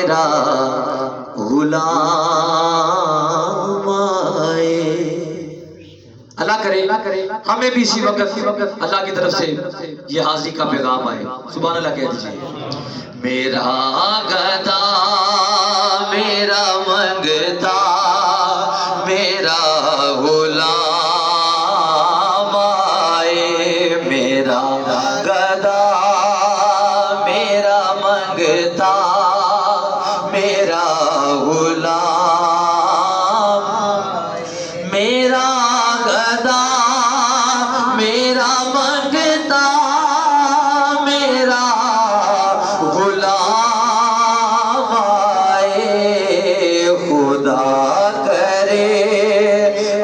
میرا غلام آئے۔ اللہ کرے ہمیں بھی اسی وقت اللہ کی طرف سے یہ حاضری کا پیغام آئے۔ سبحان اللہ کہہ دیجئے۔ میرا گدا میرا منگتا میرا غلام آئے، میرا گدا میرا منگتا میرا غلام، میرا گدا میرا منگتا میرا غلام آئے۔ خدا کرے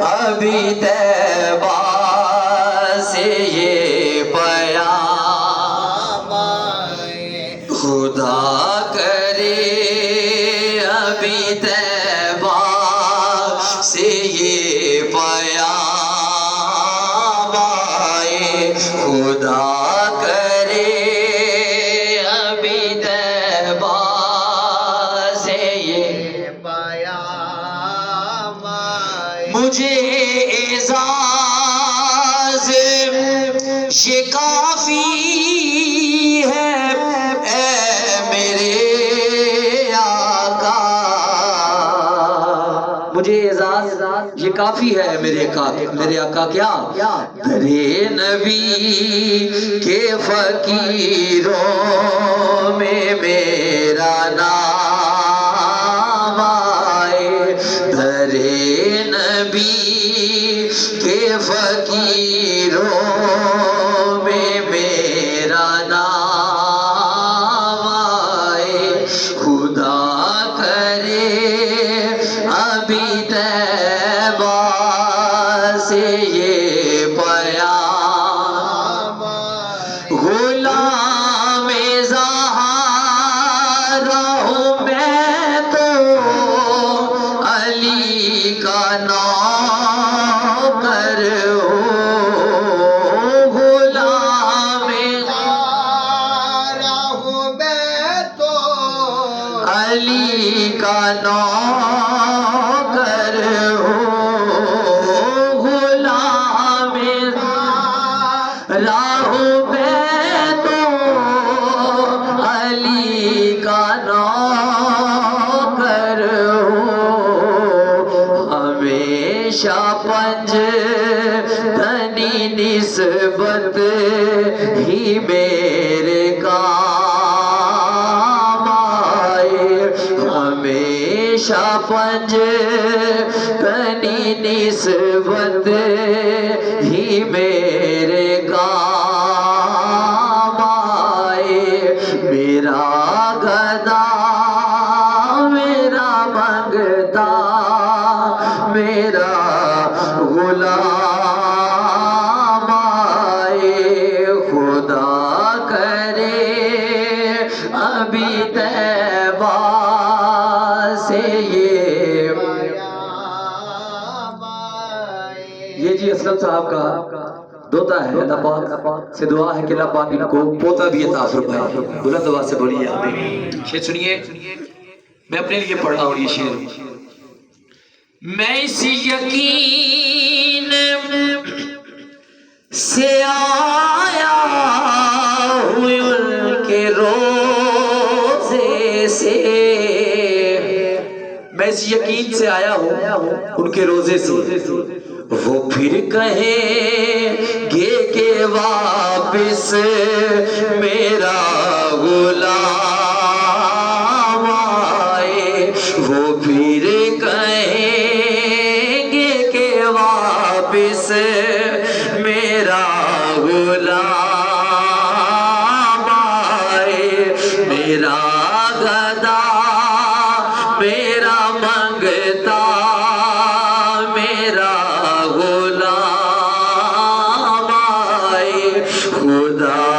ابھی طیبہ سے یہ پیام آئے، خدا کرے ابھی طیبہ سے یہ پیام آئے، خدا کرے ابھی طیبہ سے یہ پیام آئے۔ مجھے اعزاز یہ کافی ہے اے میرے آقا، مجھے اعزاز یہ کافی ہے میرے آقا، کیا درے نبی کے فقیروں میں میرا نام آئے، درے نبی کے فقیروں میں میرا نام آئے۔ خدا کرے ابھی طیبہ سے یہ پیام، غلام زہرا ہوں میں تو علی کا نوکر ہوں، غلام زہرا ہوں میں تو علی کا نوکر ہوں، غلام زہرا ہوں میں تو علی کا نوکر ہوں، ہمیشہ پنج تنی نسبت ہی میرے کام آئے، ہمیشہ پنج تنی نسبت ہی میرے کام آئے، میرا گدا میرا منگتا میرا غلام آئے۔ خدا کرے ابھی طیبہ سے یہ جی اسلم صاحب کا دوتا ہے، اللہ پاک سے دعا ہے کہ اللہ پاک ان کو پوتا بھی عطا فرمائے۔ بلند آواز سے بولیے آمین۔ شعر سنیے، میں اپنے لیے پڑھ رہا ہوں یہ شعر۔ میں اس یقین سے آیا ہوں ان کے روزے سے، میں اس یقین سے آیا ہوں ان کے روزے سے، وہ پھر کہیں گے کہ واپس میرا غلام آئے، وہ پھر کہیں گے کہ واپس میرا غلام آئے، میرا گدا میرا منگتا میرا غلام آئے، خدا